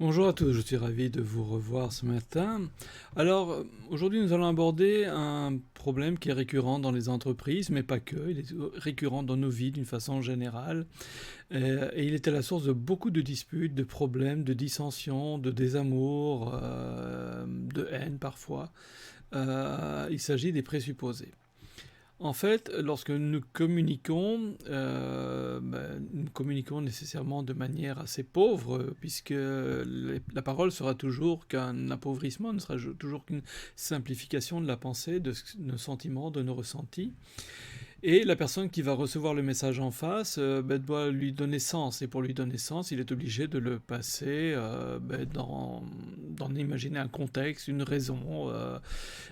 Bonjour à tous, je suis ravi de vous revoir ce matin. Alors, aujourd'hui, nous allons aborder un problème qui est récurrent dans les entreprises, mais pas que, il est récurrent dans nos vies d'une façon générale. Et il est à la source de beaucoup de disputes, de problèmes, de dissensions, de désamours, de haine parfois. Il s'agit des présupposés. En fait, lorsque nous communiquons, nous communiquons nécessairement de manière assez pauvre, puisque la parole sera toujours qu'un appauvrissement, ne sera toujours qu'une simplification de la pensée, de nos sentiments, de nos ressentis. Et la personne qui va recevoir le message en face doit lui donner sens. Et pour lui donner sens, il est obligé de le passer d'en imaginer un contexte, une raison,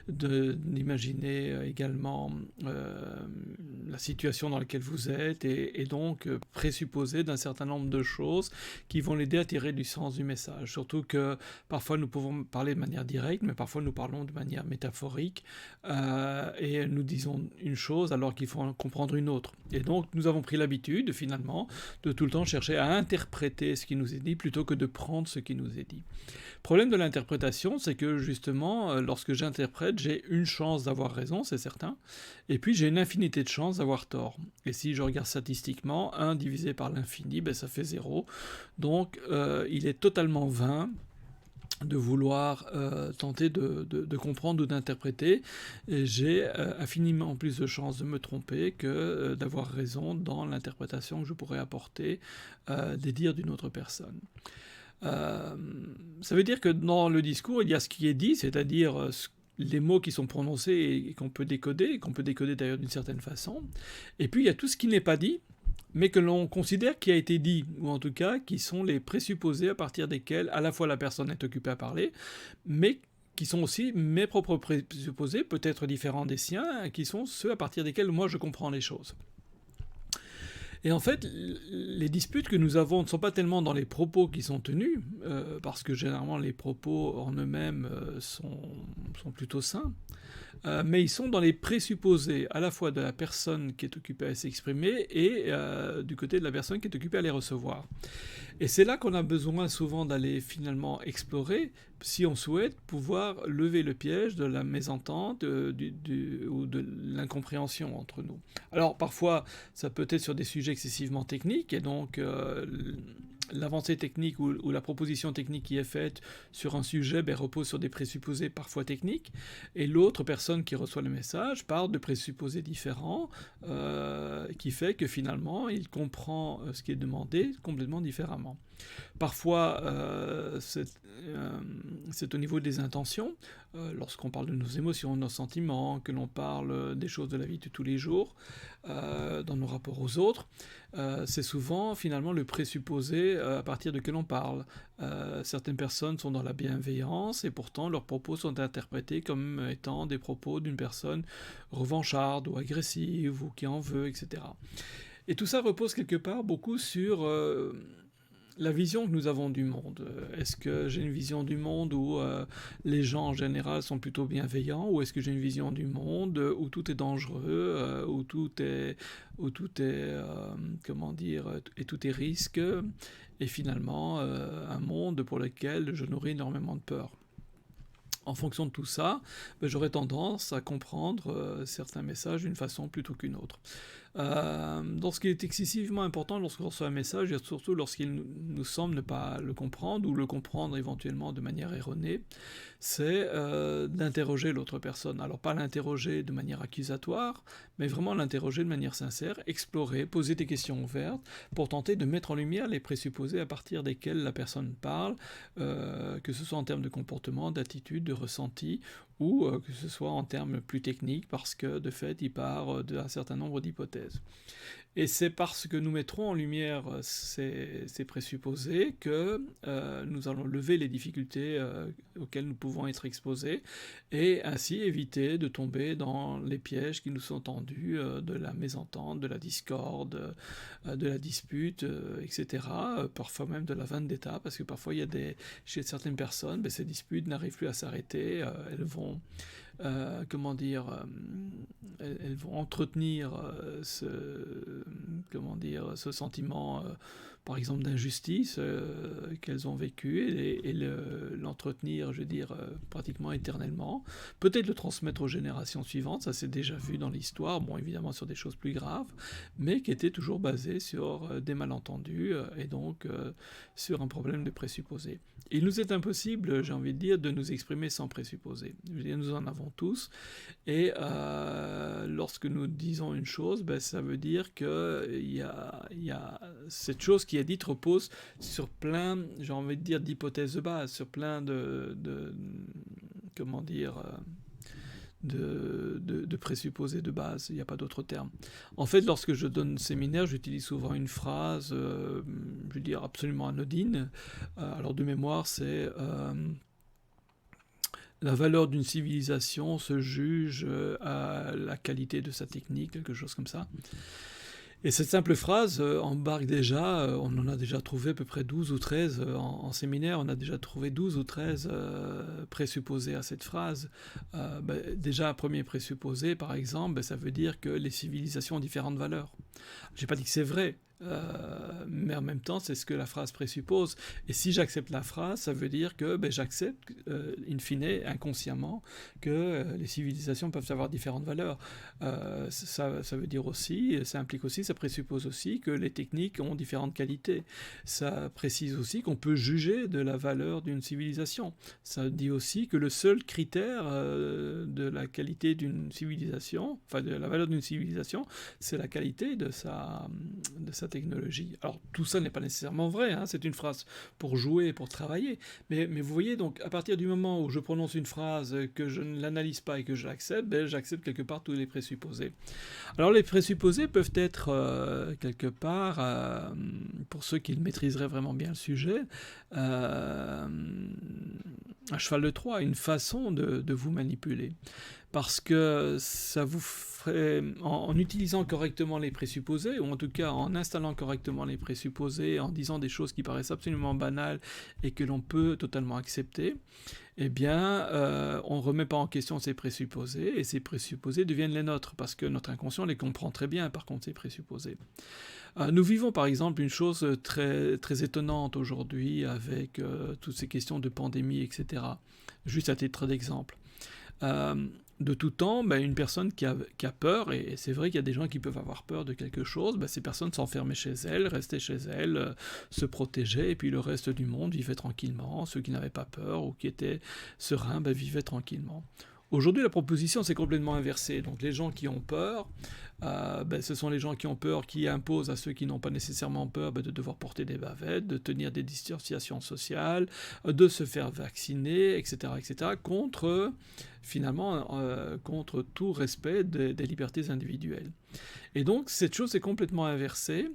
d'imaginer également la situation dans laquelle vous êtes et donc présupposer d'un certain nombre de choses qui vont l'aider à tirer du sens du message. Surtout que parfois nous pouvons parler de manière directe, mais parfois nous parlons de manière métaphorique et nous disons une chose alors qu'il faut en comprendre une autre. Et donc nous avons pris l'habitude finalement de tout le temps chercher à interpréter ce qui nous est dit plutôt que de prendre ce qui nous est dit. Le problème de l'interprétation, c'est que justement, lorsque j'interprète, j'ai une chance d'avoir raison, c'est certain, et puis j'ai une infinité de chances d'avoir tort. Et si je regarde statistiquement, 1 divisé par l'infini, ça fait 0. Donc il est totalement vain de vouloir tenter de comprendre ou d'interpréter. Et j'ai infiniment plus de chances de me tromper que d'avoir raison dans l'interprétation que je pourrais apporter des dires d'une autre personne. Euh, Ça veut dire que dans le discours, il y a ce qui est dit, c'est-à-dire les mots qui sont prononcés et qu'on peut décoder d'ailleurs d'une certaine façon. Et puis il y a tout ce qui n'est pas dit, mais que l'on considère qui a été dit, ou en tout cas qui sont les présupposés à partir desquels à la fois la personne est occupée à parler, mais qui sont aussi mes propres présupposés, peut-être différents des siens, qui sont ceux à partir desquels moi je comprends les choses. Et en fait, les disputes que nous avons ne sont pas tellement dans les propos qui sont tenus, parce que généralement les propos en eux-mêmes sont plutôt sains, mais ils sont dans les présupposés à la fois de la personne qui est occupée à s'exprimer et du côté de la personne qui est occupée à les recevoir. Et c'est là qu'on a besoin souvent d'aller finalement explorer si on souhaite pouvoir lever le piège de la mésentente ou de l'incompréhension entre nous. Alors parfois, ça peut être sur des sujets excessivement techniques, et donc l'avancée technique ou la proposition technique qui est faite sur un sujet repose sur des présupposés parfois techniques, et l'autre personne qui reçoit le message part de présupposés différents, qui fait que finalement il comprend ce qui est demandé complètement différemment. Parfois, c'est au niveau des intentions, lorsqu'on parle de nos émotions, de nos sentiments, que l'on parle des choses de la vie de tous les jours, dans nos rapports aux autres, c'est souvent finalement le présupposé à partir de quel on parle. Certaines personnes sont dans la bienveillance et pourtant leurs propos sont interprétés comme étant des propos d'une personne revancharde ou agressive ou qui en veut, etc. Et tout ça repose quelque part beaucoup sur la vision que nous avons du monde. Est-ce que j'ai une vision du monde où les gens en général sont plutôt bienveillants, ou est-ce que j'ai une vision du monde où tout est dangereux, où tout est comment dire, et tout est risque, et finalement un monde pour lequel je nourris énormément de peur. En fonction de tout ça, j'aurais tendance à comprendre certains messages d'une façon plutôt qu'une autre. Donc ce qui est excessivement important lorsqu'on reçoit un message, et surtout lorsqu'il nous semble ne pas le comprendre, ou le comprendre éventuellement de manière erronée, c'est d'interroger l'autre personne. Alors pas l'interroger de manière accusatoire, mais vraiment l'interroger de manière sincère, explorer, poser des questions ouvertes, pour tenter de mettre en lumière les présupposés à partir desquels la personne parle, que ce soit en termes de comportement, d'attitude, de ressenti, ou que ce soit en termes plus techniques, parce que de fait il part d'un certain nombre d'hypothèses. Et c'est parce que nous mettrons en lumière ces présupposés que nous allons lever les difficultés auxquelles nous pouvons être exposés, et ainsi éviter de tomber dans les pièges qui nous sont tendus de la mésentente, de la discorde, de la dispute, etc. Parfois même de la vendetta, parce que parfois chez certaines personnes, ces disputes n'arrivent plus à s'arrêter, elles vont comment dire, elles vont entretenir comment dire, ce sentiment, par exemple, d'injustice qu'elles ont vécu et l'entretenir, je veux dire, pratiquement éternellement. Peut-être le transmettre aux générations suivantes, ça s'est déjà vu dans l'histoire, bon, évidemment sur des choses plus graves, mais qui étaient toujours basées sur des malentendus et donc sur un problème de présupposés. Il nous est impossible, j'ai envie de dire, de nous exprimer sans présupposés. Je veux dire, nous en avons tous, et lorsque nous disons une chose, ben, ça veut dire qu'il y a cette chose qui est dite repose sur plein, j'ai envie de dire, d'hypothèses de base, sur plein comment dire, de présupposés de base, il n'y a pas d'autre terme. En fait, lorsque je donne un séminaire, j'utilise souvent une phrase, je veux dire, absolument anodine. Alors de mémoire, c'est la valeur d'une civilisation se juge à la qualité de sa technique, quelque chose comme ça. Et cette simple phrase embarque déjà, on en a déjà trouvé à peu près 12 ou 13 en séminaire, on a déjà trouvé 12 ou 13 présupposés à cette phrase. Déjà, un premier présupposé, par exemple, ça veut dire que les civilisations ont différentes valeurs. Je n'ai pas dit que c'est vrai, mais en même temps, c'est ce que la phrase présuppose. Et si j'accepte la phrase, ça veut dire que j'accepte, in fine, inconsciemment, que les civilisations peuvent avoir différentes valeurs. Ça veut dire aussi, ça implique aussi, ça présuppose aussi que les techniques ont différentes qualités. Ça précise aussi qu'on peut juger de la valeur d'une civilisation. Ça dit aussi que le seul critère de la qualité d'une civilisation, enfin de la valeur d'une civilisation, c'est la qualité de sa technologie. Alors tout ça n'est pas nécessairement vrai, hein, c'est une phrase pour jouer, pour travailler, mais vous voyez, donc à partir du moment où je prononce une phrase, que je ne l'analyse pas et que je l'accepte, j'accepte quelque part tous les présupposés. Alors les présupposés peuvent être quelque part, pour ceux qui maîtriseraient vraiment bien le sujet, un cheval de Troie, une façon de vous manipuler. Parce que ça vous ferait, en utilisant correctement les présupposés, ou en tout cas en installant correctement les présupposés, en disant des choses qui paraissent absolument banales et que l'on peut totalement accepter, eh bien, on ne remet pas en question ces présupposés, et ces présupposés deviennent les nôtres, parce que notre inconscient les comprend très bien, par contre, ces présupposés. Nous vivons par exemple une chose très, très étonnante aujourd'hui avec toutes ces questions de pandémie, etc. Juste à titre d'exemple. De tout temps, une personne qui a peur, et c'est vrai qu'il y a des gens qui peuvent avoir peur de quelque chose, ces personnes s'enfermaient chez elles, restaient chez elles, se protégeaient, et puis le reste du monde vivait tranquillement. Ceux qui n'avaient pas peur ou qui étaient sereins vivaient tranquillement. Aujourd'hui, la proposition s'est complètement inversée. Donc les gens qui ont peur, ce sont les gens qui ont peur qui imposent à ceux qui n'ont pas nécessairement peur de devoir porter des bavettes, de tenir des distanciations sociales, de se faire vacciner, etc., etc., contre, finalement, contre tout respect des libertés individuelles. Et donc cette chose est complètement inversée.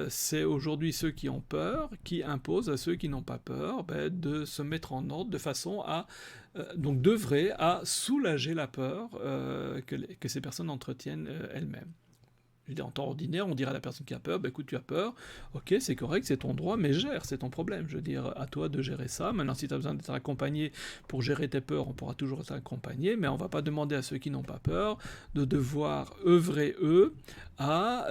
C'est aujourd'hui ceux qui ont peur qui imposent à ceux qui n'ont pas peur de se mettre en ordre de façon à donc d'œuvrer à soulager la peur que ces personnes entretiennent elles-mêmes. Je veux dire, en temps ordinaire, on dirait à la personne qui a peur, écoute, tu as peur, ok, c'est correct, c'est ton droit, mais gère, c'est ton problème. Je veux dire, à toi de gérer ça. Maintenant, si tu as besoin d'être accompagné pour gérer tes peurs, on pourra toujours t'accompagner, mais on ne va pas demander à ceux qui n'ont pas peur de devoir œuvrer, eux, à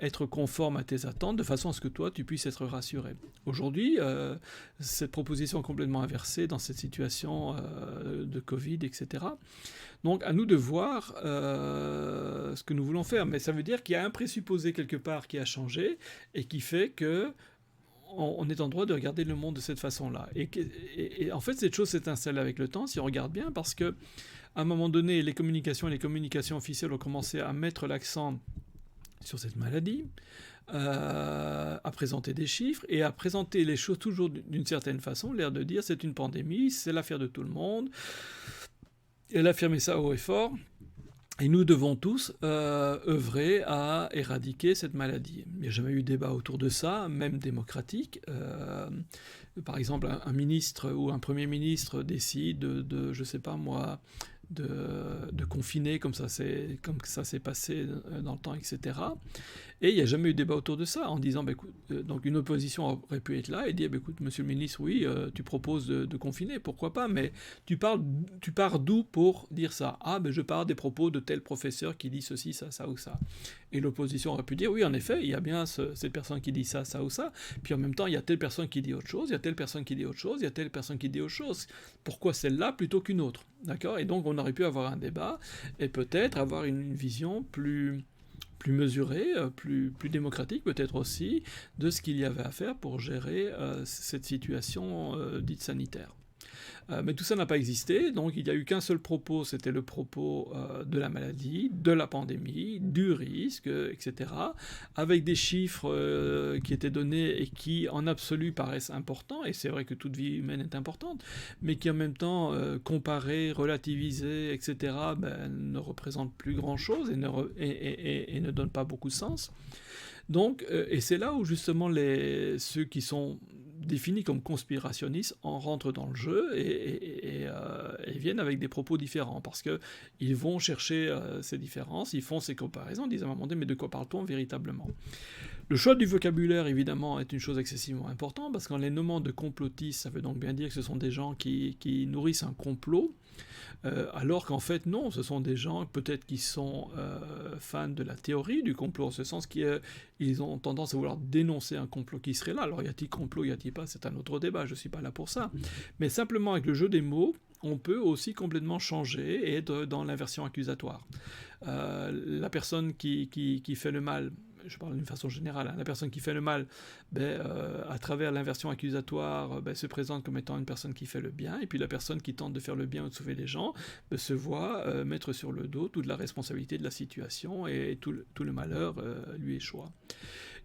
être conformes à tes attentes, de façon à ce que toi, tu puisses être rassuré. Aujourd'hui, cette proposition est complètement inversée dans cette situation de Covid, etc. Donc à nous de voir ce que nous voulons faire. Mais ça veut dire qu'il y a un présupposé quelque part qui a changé et qui fait que on est en droit de regarder le monde de cette façon-là. Et en fait, cette chose s'est installée avec le temps, si on regarde bien, parce que à un moment donné, les communications officielles ont commencé à mettre l'accent sur cette maladie, à présenter des chiffres et à présenter les choses toujours d'une certaine façon, l'air de dire c'est une pandémie, c'est l'affaire de tout le monde. Elle a affirmé ça haut et fort, et nous devons tous œuvrer à éradiquer cette maladie. Il n'y a jamais eu de débat autour de ça, même démocratique. Par exemple, un ministre ou un premier ministre décide de je sais pas moi, de confiner comme ça s'est passé dans le temps, etc. Et il n'y a jamais eu de débat autour de ça, en disant, bah, écoute, donc une opposition aurait pu être là et dire, bah, écoute, monsieur le ministre, oui, tu proposes de confiner, pourquoi pas, mais tu pars d'où pour dire ça? Ah, ben je pars des propos de tel professeur qui dit ceci, ça ou ça. Et l'opposition aurait pu dire, oui, en effet, il y a bien cette personne qui dit ça ou ça, puis en même temps, il y a telle personne qui dit autre chose, il y a telle personne qui dit autre chose, il y a telle personne qui dit autre chose. Pourquoi celle-là plutôt qu'une autre? D'accord? Et donc, on aurait pu avoir un débat et peut-être avoir une vision plus mesurée, plus démocratique peut-être aussi, de ce qu'il y avait à faire pour gérer cette situation dite sanitaire. Mais tout ça n'a pas existé, donc il n'y a eu qu'un seul propos, c'était le propos de la maladie, de la pandémie, du risque, etc., avec des chiffres qui étaient donnés et qui en absolu paraissent importants, et c'est vrai que toute vie humaine est importante, mais qui en même temps, comparés, relativisés, etc., ben, ne représentent plus grand-chose et ne donnent pas beaucoup de sens. Donc, et c'est là où justement ceux qui sont définis comme conspirationnistes en rentrent dans le jeu et viennent avec des propos différents parce qu'ils vont chercher ces différences, ils font ces comparaisons, ils disent à un moment donné, mais de quoi parle-t-on véritablement? Le choix du vocabulaire, évidemment, est une chose excessivement importante parce qu'en les nommant de complotistes, ça veut donc bien dire que ce sont des gens qui nourrissent un complot. Alors qu'en fait, non, ce sont des gens peut-être qui sont fans de la théorie du complot, en ce sens qu'ils ont tendance à vouloir dénoncer un complot qui serait là. Alors y a-t-il complot, y a-t-il pas, c'est un autre débat, je ne suis pas là pour ça. Mais simplement avec le jeu des mots, on peut aussi complètement changer et être dans l'inversion accusatoire. La personne qui fait le mal, je parle d'une façon générale, hein, la personne qui fait le mal, à travers l'inversion accusatoire, se présente comme étant une personne qui fait le bien, et puis la personne qui tente de faire le bien ou de sauver les gens se voit mettre sur le dos toute la responsabilité de la situation, et tout le malheur lui échoit.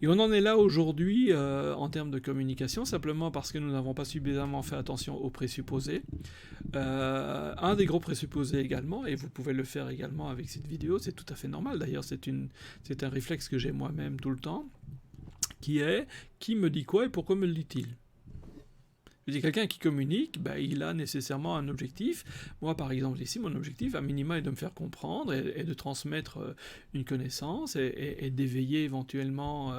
Et on en est là aujourd'hui en termes de communication, simplement parce que nous n'avons pas suffisamment fait attention aux présupposés. Un des gros présupposés également, et vous pouvez le faire également avec cette vidéo, c'est tout à fait normal, d'ailleurs c'est un réflexe que j'ai moi-même tout le temps, qui est « qui me dit quoi et pourquoi me le dit-il » Je dis, quelqu'un qui communique, il a nécessairement un objectif. Moi, par exemple, ici, mon objectif, à minima, est de me faire comprendre et de transmettre une connaissance et d'éveiller éventuellement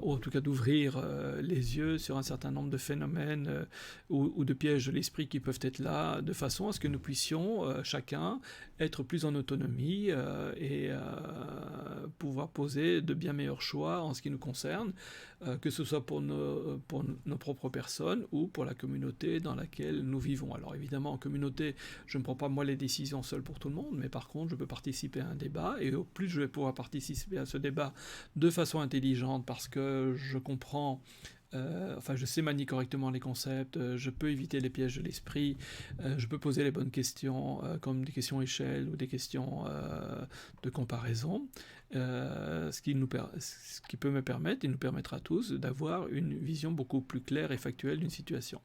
ou en tout cas d'ouvrir les yeux sur un certain nombre de phénomènes ou de pièges de l'esprit qui peuvent être là, de façon à ce que nous puissions, chacun, être plus en autonomie et pouvoir poser de bien meilleurs choix en ce qui nous concerne, que ce soit pour nos propres personnes ou pour la communauté dans laquelle nous vivons. Alors évidemment, en communauté, je ne prends pas moi les décisions seul pour tout le monde, mais par contre, je peux participer à un débat, et au plus je vais pouvoir participer à ce débat de façon intelligente parce que je comprends, je sais manier correctement les concepts, je peux éviter les pièges de l'esprit, je peux poser les bonnes questions, comme des questions échelle ou des questions de comparaison, ce qui peut me permettre, et nous permettra à tous, d'avoir une vision beaucoup plus claire et factuelle d'une situation.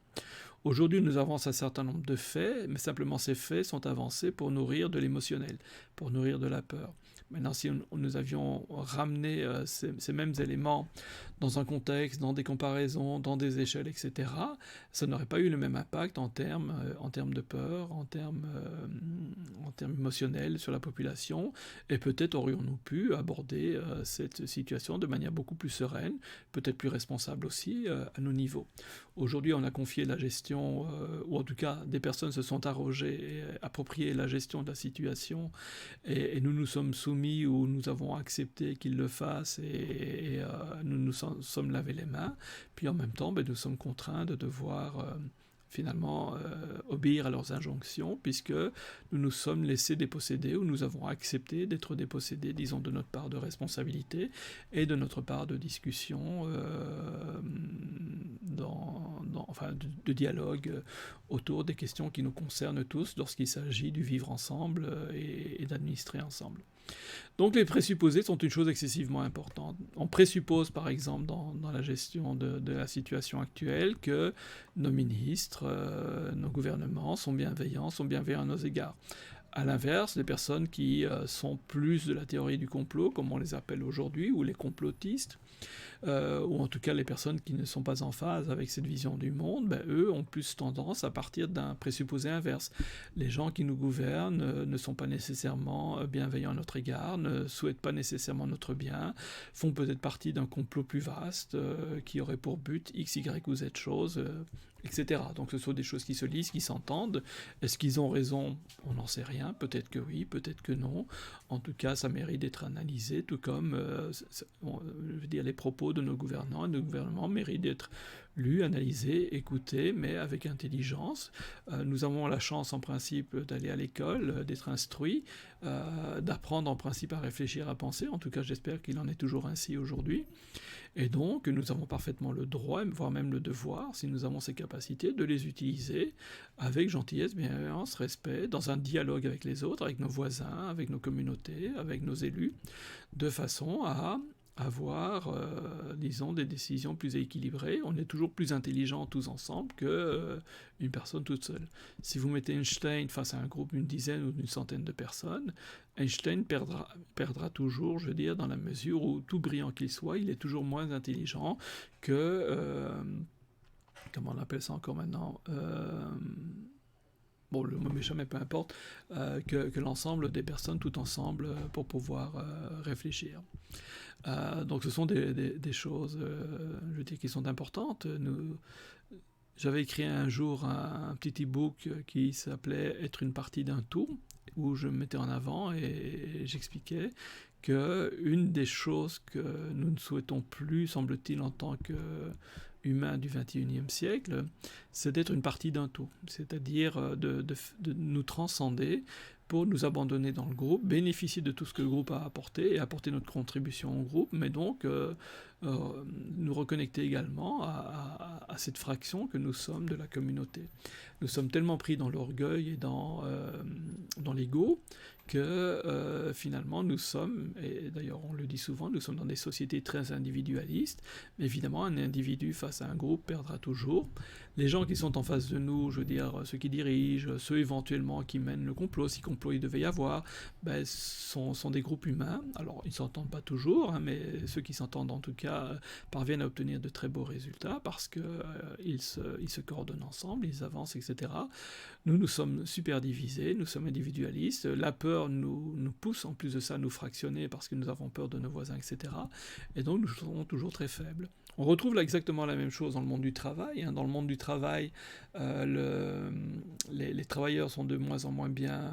Aujourd'hui, nous avançons un certain nombre de faits, mais simplement ces faits sont avancés pour nourrir de l'émotionnel, pour nourrir de la peur. Maintenant, si nous avions ramené ces mêmes éléments dans un contexte, dans des comparaisons, dans des échelles, etc., ça n'aurait pas eu le même impact en termes de peur, en termes émotionnels sur la population, et peut-être aurions-nous pu aborder cette situation de manière beaucoup plus sereine, peut-être plus responsable aussi, à nos niveaux. Aujourd'hui, on a confié la gestion, ou en tout cas, des personnes se sont arrogées et appropriées la gestion de la situation, et nous nous sommes soumis ou nous avons accepté qu'ils le fassent, et nous nous sommes lavé les mains, puis en même temps, nous sommes contraints de devoir finalement obéir à leurs injonctions, puisque nous nous sommes laissés déposséder, ou nous avons accepté d'être dépossédés, disons, de notre part de responsabilité et de notre part de discussion, de dialogue autour des questions qui nous concernent tous lorsqu'il s'agit du vivre ensemble et d'administrer ensemble. Donc les présupposés sont une chose excessivement importante. On présuppose par exemple dans la gestion de la situation actuelle que nos ministres, nos gouvernements sont bienveillants à nos égards. À l'inverse, les personnes qui sont plus de la théorie du complot, comme on les appelle aujourd'hui, ou les complotistes, ou en tout cas les personnes qui ne sont pas en phase avec cette vision du monde, ben, eux ont plus tendance à partir d'un présupposé inverse. Les gens qui nous gouvernent ne sont pas nécessairement bienveillants à notre égard, ne souhaitent pas nécessairement notre bien, font peut-être partie d'un complot plus vaste qui aurait pour but X, Y ou Z choses, etc. Donc ce sont des choses qui se lisent, qui s'entendent. Est-ce qu'ils ont raison? On n'en sait rien. Peut-être que oui, peut-être que non. En tout cas, ça mérite d'être analysé, tout comme je veux dire, les propos de nos gouvernants et de nos gouvernements méritent d'être lus, analysés, écoutés, mais avec intelligence. Nous avons la chance, en principe, d'aller à l'école, d'être instruits, d'apprendre en principe à réfléchir, à penser. En tout cas, j'espère qu'il en est toujours ainsi aujourd'hui. Et donc, nous avons parfaitement le droit, voire même le devoir, si nous avons ces capacités, de les utiliser avec gentillesse, bienveillance, respect, dans un dialogue avec les autres, avec nos voisins, avec nos communautés, avec nos élus, de façon à avoir, disons, des décisions plus équilibrées. On est toujours plus intelligents tous ensemble que une personne toute seule. Si vous mettez Einstein face à un groupe d'une dizaine ou d'une centaine de personnes, Einstein perdra toujours, je veux dire, dans la mesure où, tout brillant qu'il soit, il est toujours moins intelligent que... comment on appelle ça encore maintenant bon, le mot m'échappe, mais peu importe, que l'ensemble des personnes tout ensemble pour pouvoir réfléchir. Donc ce sont des choses, je dis, qui sont importantes. J'avais écrit un jour un petit e-book qui s'appelait « Être une partie d'un tout », où je me mettais en avant et j'expliquais qu'une des choses que nous ne souhaitons plus, semble-t-il, en tant qu'humains du XXIe siècle, c'est d'être une partie d'un tout, c'est-à-dire de nous transcender pour nous abandonner dans le groupe, bénéficier de tout ce que le groupe a apporté et apporter notre contribution au groupe, mais donc nous reconnecter également à cette fraction que nous sommes de la communauté. Nous sommes tellement pris dans l'orgueil et dans l'ego que finalement nous sommes, et d'ailleurs on le dit souvent, nous sommes dans des sociétés très individualistes, mais évidemment un individu face à un groupe perdra toujours. Les gens qui sont en face de nous, je veux dire ceux qui dirigent, ceux éventuellement qui mènent le complot, si complot il devait y avoir, ben, sont des groupes humains. Alors ils ne s'entendent pas toujours, hein, mais ceux qui s'entendent en tout cas parviennent à obtenir de très beaux résultats parce qu'ils se coordonnent ensemble, ils avancent, etc. Nous sommes super divisés, nous sommes individualistes, la peur nous pousse en plus de ça à nous fractionner parce que nous avons peur de nos voisins, etc. Et donc nous serons toujours très faibles. On retrouve là exactement la même chose dans le monde du travail. Dans le monde du travail, les travailleurs sont de moins en moins bien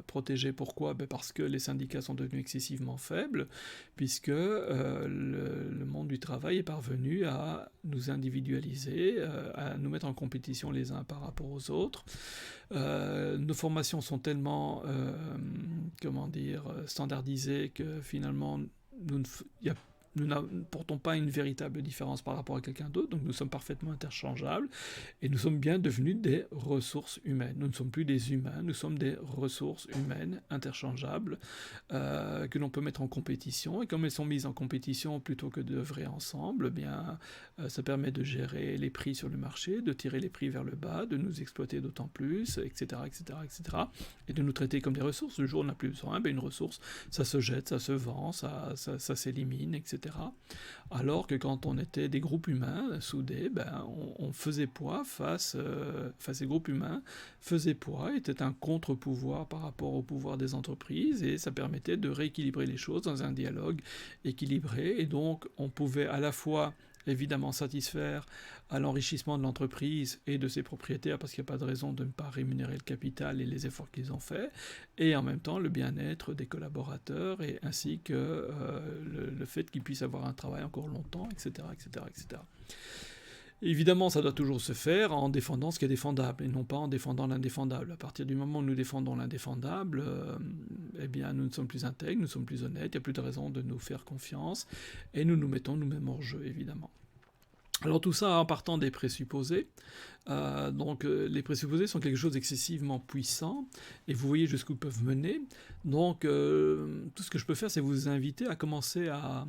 protégés. Pourquoi? Parce que les syndicats sont devenus excessivement faibles, puisque le monde du travail est parvenu à nous individualiser, à nous mettre en compétition les uns par rapport aux autres. Nos formations sont tellement, standardisées que finalement, nous n'apportons pas une véritable différence par rapport à quelqu'un d'autre, donc nous sommes parfaitement interchangeables, et nous sommes bien devenus des ressources humaines. Nous ne sommes plus des humains, nous sommes des ressources humaines interchangeables, que l'on peut mettre en compétition, et comme elles sont mises en compétition plutôt que d'œuvrer ensemble, ça permet de gérer les prix sur le marché, de tirer les prix vers le bas, de nous exploiter d'autant plus, etc., etc., etc., et de nous traiter comme des ressources. Le jour où on n'a plus besoin, une ressource, ça se jette, ça se vend, ça s'élimine, etc. Alors que quand on était des groupes humains soudés, on faisait poids ces groupes humains faisaient poids, étaient un contre-pouvoir par rapport au pouvoir des entreprises, et ça permettait de rééquilibrer les choses dans un dialogue équilibré, et donc on pouvait à la fois évidemment satisfaire à l'enrichissement de l'entreprise et de ses propriétaires, parce qu'il n'y a pas de raison de ne pas rémunérer le capital et les efforts qu'ils ont faits, et en même temps le bien-être des collaborateurs, et ainsi que le fait qu'ils puissent avoir un travail encore longtemps, etc., etc., etc. Évidemment, ça doit toujours se faire en défendant ce qui est défendable, et non pas en défendant l'indéfendable. À partir du moment où nous défendons l'indéfendable, nous ne sommes plus intègres, nous sommes plus honnêtes, il n'y a plus de raison de nous faire confiance, et nous nous mettons nous-mêmes hors jeu, évidemment. Alors tout ça en partant des présupposés. Donc les présupposés sont quelque chose d'excessivement puissant et vous voyez jusqu'où ils peuvent mener. Donc tout ce que je peux faire, c'est vous inviter à commencer à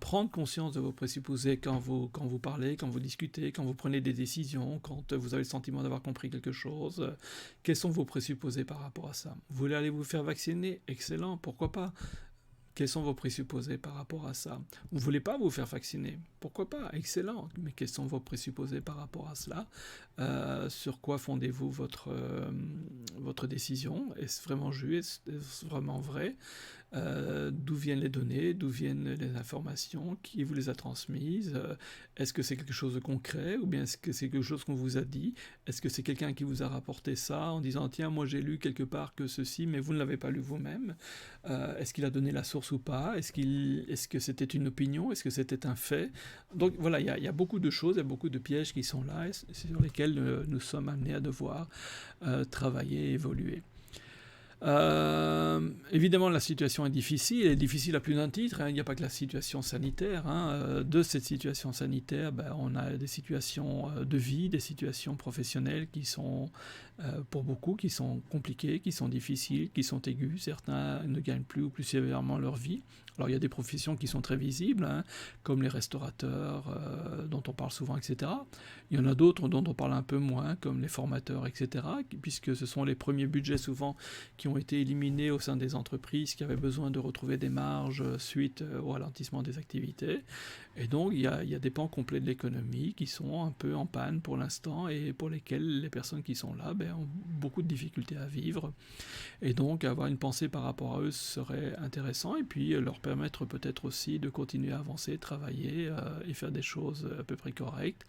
prendre conscience de vos présupposés quand vous parlez, quand vous discutez, quand vous prenez des décisions, quand vous avez le sentiment d'avoir compris quelque chose. Quels sont vos présupposés par rapport à ça? Vous voulez aller vous faire vacciner? Excellent, pourquoi pas? Quels sont vos présupposés par rapport à ça? Vous ne voulez pas vous faire vacciner? Pourquoi pas? Excellent. Mais quels sont vos présupposés par rapport à cela? Sur quoi fondez-vous votre décision? Est-ce vraiment juste? Est-ce vraiment vrai? D'où viennent les données? D'où viennent les informations? Qui vous les a transmises? Est-ce que c'est quelque chose de concret? Ou bien est-ce que c'est quelque chose qu'on vous a dit? Est-ce que c'est quelqu'un qui vous a rapporté ça en disant tiens, moi j'ai lu quelque part que ceci, mais vous ne l'avez pas lu vous-même? Est-ce qu'il a donné la source ou pas? Est-ce que c'était une opinion? Est-ce que c'était un fait? Donc voilà, il y a beaucoup de choses, il y a beaucoup de pièges qui sont là et sur lesquels nous sommes amenés à devoir travailler et évoluer. Évidemment, la situation est difficile, elle est difficile à plus d'un titre, hein. Il n'y a pas que la situation sanitaire, hein. De cette situation sanitaire, on a des situations de vie, des situations professionnelles qui sont, pour beaucoup, qui sont compliquées, qui sont difficiles, qui sont aiguës. Certains ne gagnent plus ou plus sévèrement leur vie. Alors il y a des professions qui sont très visibles, hein, comme les restaurateurs, dont on parle souvent, etc. Il y en a d'autres dont on parle un peu moins, comme les formateurs, etc., puisque ce sont les premiers budgets souvent qui ont été éliminés au sein des entreprises qui avaient besoin de retrouver des marges suite au ralentissement des activités. Et donc il y a des pans complets de l'économie qui sont un peu en panne pour l'instant et pour lesquels les personnes qui sont là ont beaucoup de difficultés à vivre. Et donc avoir une pensée par rapport à eux serait intéressant et puis leur permettre peut-être aussi de continuer à avancer, travailler et faire des choses à peu près correctes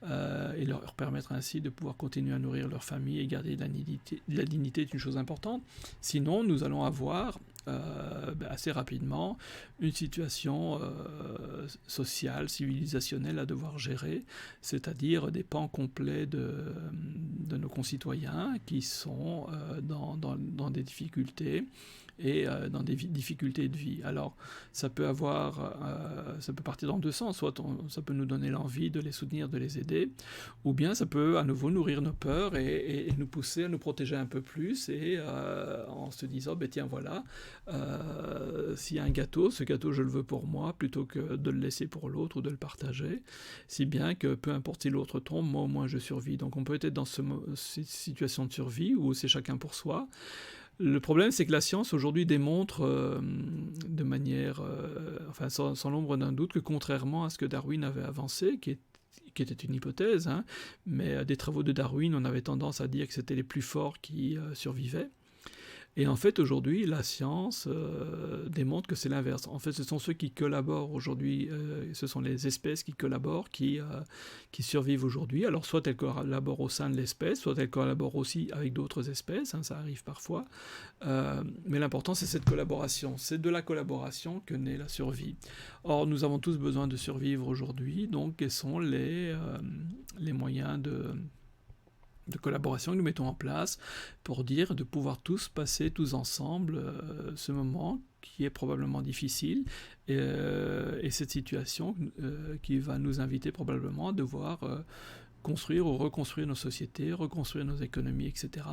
et leur permettre ainsi de pouvoir continuer à nourrir leur famille et garder de la dignité est une chose importante. Sinon, nous allons avoir assez rapidement une situation sociale, civilisationnelle à devoir gérer, c'est-à-dire des pans complets de nos concitoyens qui sont dans des difficultés et dans des difficultés de vie. Alors, ça peut partir dans deux sens. Soit ça peut nous donner l'envie de les soutenir, de les aider, ou bien ça peut à nouveau nourrir nos peurs et nous pousser à nous protéger un peu plus et en se disant, tiens, voilà, s'il y a un gâteau, ce gâteau je le veux pour moi plutôt que de le laisser pour l'autre ou de le partager, si bien que peu importe si l'autre tombe, moi au moins je survis. Donc on peut être dans cette situation de survie où c'est chacun pour soi. Le problème, c'est que la science aujourd'hui démontre de manière, sans l'ombre d'un doute, que contrairement à ce que Darwin avait avancé, qui était une hypothèse, hein, mais des travaux de Darwin, on avait tendance à dire que c'était les plus forts qui survivaient. Et en fait, aujourd'hui, la science démontre que c'est l'inverse. En fait, ce sont ceux qui collaborent aujourd'hui, ce sont les espèces qui collaborent, qui survivent aujourd'hui. Alors, soit elles collaborent au sein de l'espèce, soit elles collaborent aussi avec d'autres espèces, hein, ça arrive parfois. Mais l'important, c'est cette collaboration. C'est de la collaboration que naît la survie. Or, nous avons tous besoin de survivre aujourd'hui, donc quels sont les moyens de collaboration que nous mettons en place pour dire de pouvoir tous passer tous ensemble ce moment qui est probablement difficile et cette situation qui va nous inviter probablement à devoir construire ou reconstruire nos sociétés, reconstruire nos économies, etc.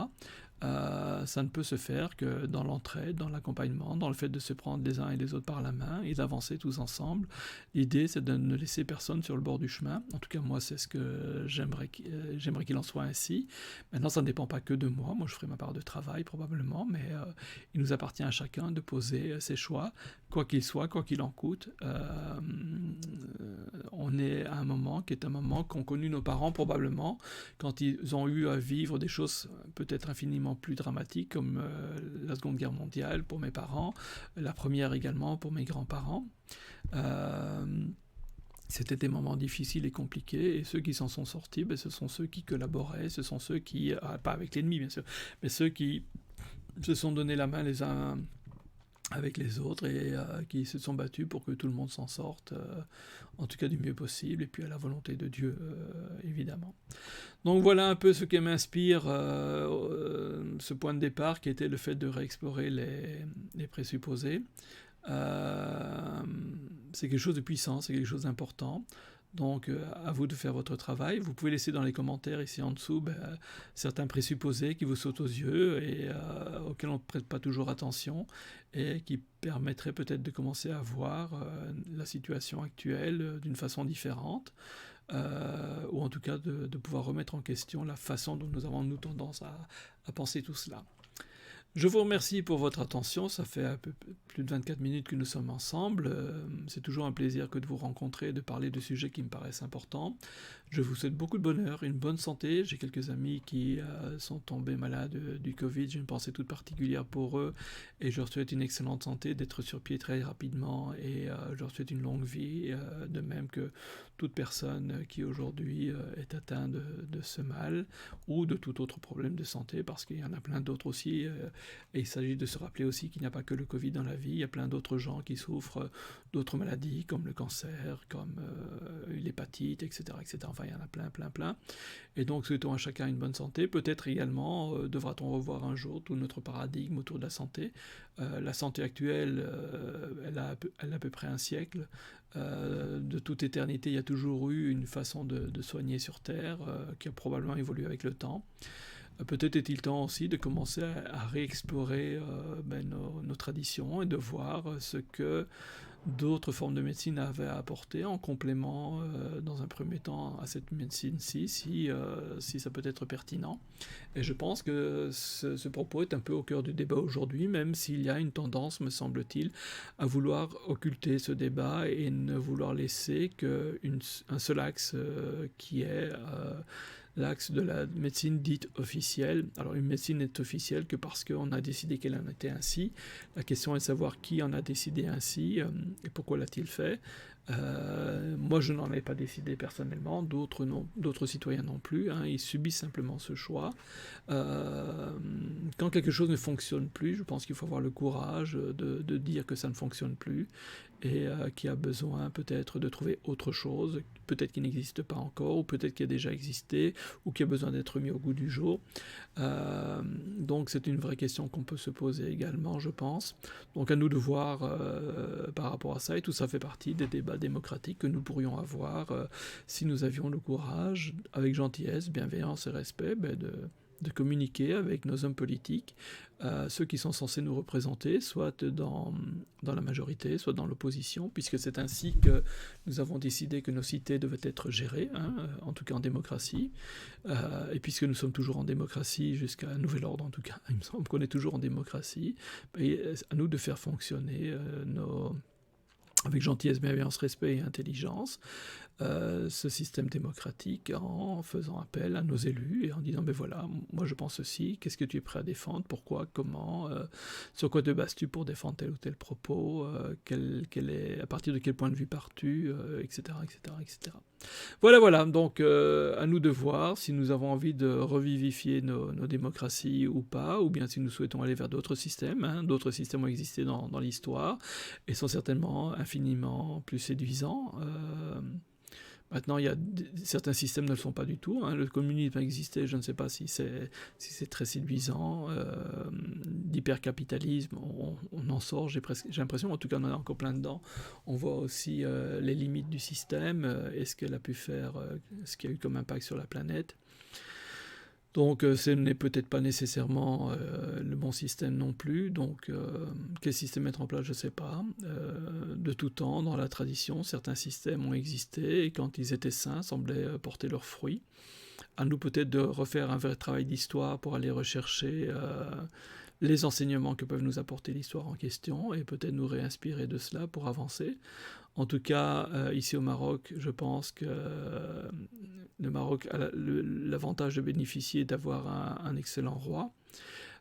Ça ne peut se faire que dans l'entraide, dans l'accompagnement, dans le fait de se prendre les uns et les autres par la main et d'avancer tous ensemble. L'idée, c'est de ne laisser personne sur le bord du chemin. En tout cas, moi, c'est ce que j'aimerais qu'il en soit ainsi. Maintenant, ça ne dépend pas que de moi. Moi, je ferai ma part de travail probablement, mais il nous appartient à chacun de poser ses choix, quoi qu'il soit, quoi qu'il en coûte. On est à un moment qui est un moment qu'ont connu nos parents probablement, quand ils ont eu à vivre des choses peut-être infiniment plus dramatiques, comme la Seconde Guerre mondiale pour mes parents, la première également pour mes grands-parents. C'était des moments difficiles et compliqués, et ceux qui s'en sont sortis, ce sont ceux qui collaboraient, ce sont ceux qui, pas avec l'ennemi bien sûr, mais ceux qui se sont donné la main les uns avec les autres et qui se sont battus pour que tout le monde s'en sorte, en tout cas du mieux possible, et puis à la volonté de Dieu, évidemment. Donc voilà un peu ce qui m'inspire, ce point de départ qui était le fait de réexplorer les présupposés. C'est quelque chose de puissant, c'est quelque chose d'important. Donc, à vous de faire votre travail. Vous pouvez laisser dans les commentaires ici en dessous certains présupposés qui vous sautent aux yeux et auxquels on ne prête pas toujours attention et qui permettraient peut-être de commencer à voir la situation actuelle d'une façon différente. Ou en tout cas de pouvoir remettre en question la façon dont nous avons tendance à penser tout cela. Je vous remercie pour votre attention, ça fait un peu plus de 24 minutes que nous sommes ensemble, c'est toujours un plaisir que de vous rencontrer et de parler de sujets qui me paraissent importants. Je vous souhaite beaucoup de bonheur, une bonne santé, j'ai quelques amis qui sont tombés malades du Covid, j'ai une pensée toute particulière pour eux et je leur souhaite une excellente santé, d'être sur pied très rapidement et je leur souhaite une longue vie, de même que toute personne qui aujourd'hui est atteinte de ce mal ou de tout autre problème de santé, parce qu'il y en a plein d'autres aussi. Et il s'agit de se rappeler aussi qu'il n'y a pas que le Covid dans la vie, il y a plein d'autres gens qui souffrent d'autres maladies, comme le cancer, comme l'hépatite, etc., etc. Enfin, il y en a plein. Et donc, souhaitons à chacun une bonne santé. Peut-être également, devra-t-on revoir un jour tout notre paradigme autour de la santé. La santé actuelle, elle a à peu près un siècle. De toute éternité, il y a toujours eu une façon de soigner sur Terre qui a probablement évolué avec le temps. Peut-être est-il temps aussi de commencer à réexplorer nos traditions et de voir ce que d'autres formes de médecine avaient à apporter en complément, dans un premier temps, à cette médecine-ci, si ça peut être pertinent. Et je pense que ce propos est un peu au cœur du débat aujourd'hui, même s'il y a une tendance, me semble-t-il, à vouloir occulter ce débat et ne vouloir laisser qu'un seul axe qui est l'axe de la médecine dite officielle. Alors une médecine n'est officielle que parce qu'on a décidé qu'elle en était ainsi. La question est de savoir qui en a décidé ainsi et pourquoi l'a-t-il fait. Moi je n'en ai pas décidé personnellement, d'autres citoyens non plus, ils subissent simplement ce choix. Quand quelque chose ne fonctionne plus, je pense qu'il faut avoir le courage de dire que ça ne fonctionne plus et qui a besoin peut-être de trouver autre chose, peut-être qui n'existe pas encore, ou peut-être qui a déjà existé, ou qui a besoin d'être mis au goût du jour. Donc c'est une vraie question qu'on peut se poser également, je pense. Donc à nous de voir par rapport à ça, et tout ça fait partie des débats démocratiques que nous pourrions avoir si nous avions le courage, avec gentillesse, bienveillance et respect, de communiquer avec nos hommes politiques, ceux qui sont censés nous représenter, soit dans la majorité, soit dans l'opposition, puisque c'est ainsi que nous avons décidé que nos cités devaient être gérées, en tout cas en démocratie, et puisque nous sommes toujours en démocratie jusqu'à un nouvel ordre en tout cas, il me semble qu'on est toujours en démocratie, et à nous de faire fonctionner avec gentillesse, bienveillance, respect et intelligence, ce système démocratique en faisant appel à nos élus et en disant voilà, moi je pense ceci, qu'est-ce que tu es prêt à défendre, pourquoi, comment, sur quoi te bases-tu pour défendre tel ou tel propos, à partir de quel point de vue pars-tu, etc., etc., etc. Voilà, donc à nous de voir si nous avons envie de revivifier nos démocraties ou pas, ou bien si nous souhaitons aller vers d'autres systèmes. D'autres systèmes ont existé dans l'histoire et sont certainement infiniment plus séduisants. Maintenant, certains systèmes ne le sont pas du tout. Le communisme a existé, je ne sais pas si c'est très séduisant. L'hypercapitalisme, on en sort, j'ai l'impression, en tout cas on en a encore plein dedans. On voit aussi les limites du système, et ce qu'elle a pu faire, ce qu'il y a eu comme impact sur la planète. Donc ce n'est peut-être pas nécessairement le bon système non plus, donc quel système mettre en place, je ne sais pas. De tout temps, dans la tradition, certains systèmes ont existé et quand ils étaient sains, semblaient porter leurs fruits. À nous peut-être de refaire un vrai travail d'histoire pour aller rechercher les enseignements que peuvent nous apporter l'histoire en question et peut-être nous réinspirer de cela pour avancer. En tout cas, ici au Maroc, je pense que le Maroc a l'avantage de bénéficier d'avoir un excellent roi.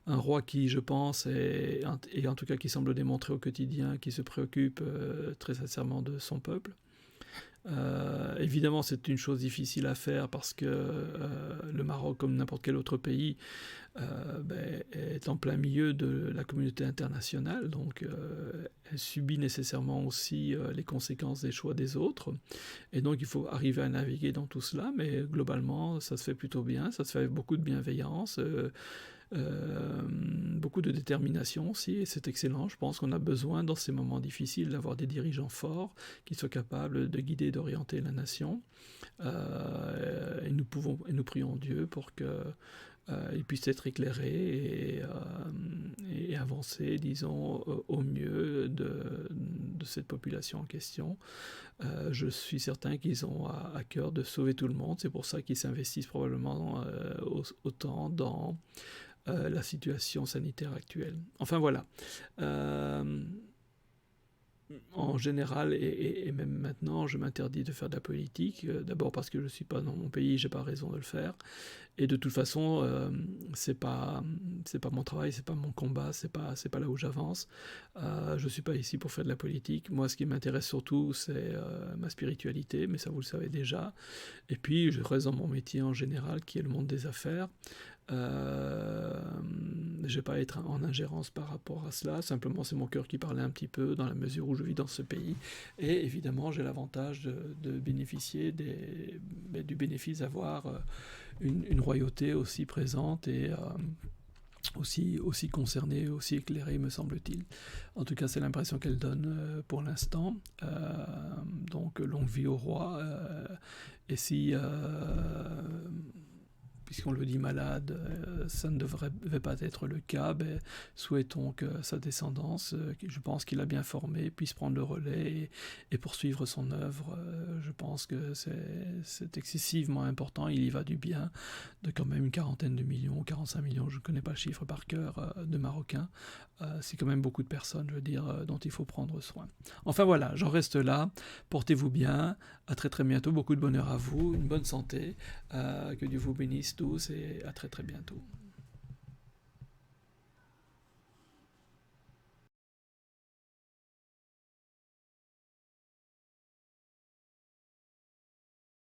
Un roi qui, je pense, et en tout cas qui semble démontrer au quotidien, qui se préoccupe très sincèrement de son peuple. Évidemment, c'est une chose difficile à faire parce que le Maroc, comme n'importe quel autre pays, est en plein milieu de la communauté internationale, donc elle subit nécessairement aussi les conséquences des choix des autres, et donc il faut arriver à naviguer dans tout cela, mais globalement ça se fait plutôt bien, ça se fait avec beaucoup de bienveillance, beaucoup de détermination aussi, et c'est excellent. Je pense qu'on a besoin dans ces moments difficiles d'avoir des dirigeants forts qui soient capables de guider et d'orienter la nation. Et nous prions Dieu pour que ils puissent être éclairés et avancer, disons, au mieux de cette population en question. Je suis certain qu'ils ont à cœur de sauver tout le monde. C'est pour ça qu'ils s'investissent probablement autant dans la situation sanitaire actuelle. Enfin voilà. En général, et même maintenant, je m'interdis de faire de la politique. D'abord parce que je ne suis pas dans mon pays, je n'ai pas raison de le faire. Et de toute façon, c'est pas mon travail, c'est pas mon combat, c'est pas là où j'avance. Je suis pas ici pour faire de la politique. Moi, ce qui m'intéresse surtout, c'est ma spiritualité, mais ça vous le savez déjà. Et puis, je reste dans mon métier en général, qui est le monde des affaires. Je vais pas être en ingérence par rapport à cela, simplement c'est mon cœur qui parlait un petit peu dans la mesure où je vis dans ce pays, et évidemment j'ai l'avantage de bénéficier du bénéfice d'avoir une royauté aussi présente et aussi concernée, aussi éclairée, me semble-t-il. En tout cas, c'est l'impression qu'elle donne pour l'instant. Donc, longue vie au roi. Et si puisqu'on le dit malade, ça ne devrait pas être le cas, souhaitons que sa descendance, je pense qu'il a bien formé, puisse prendre le relais et poursuivre son œuvre. Je pense que c'est excessivement important, il y va du bien de quand même une quarantaine de millions, 45 millions, je ne connais pas le chiffre par cœur, de Marocains. C'est quand même beaucoup de personnes, je veux dire, dont il faut prendre soin. Enfin voilà, j'en reste là. Portez-vous bien. À très très bientôt. Beaucoup de bonheur à vous, une bonne santé. Que Dieu vous bénisse tous et à très très bientôt.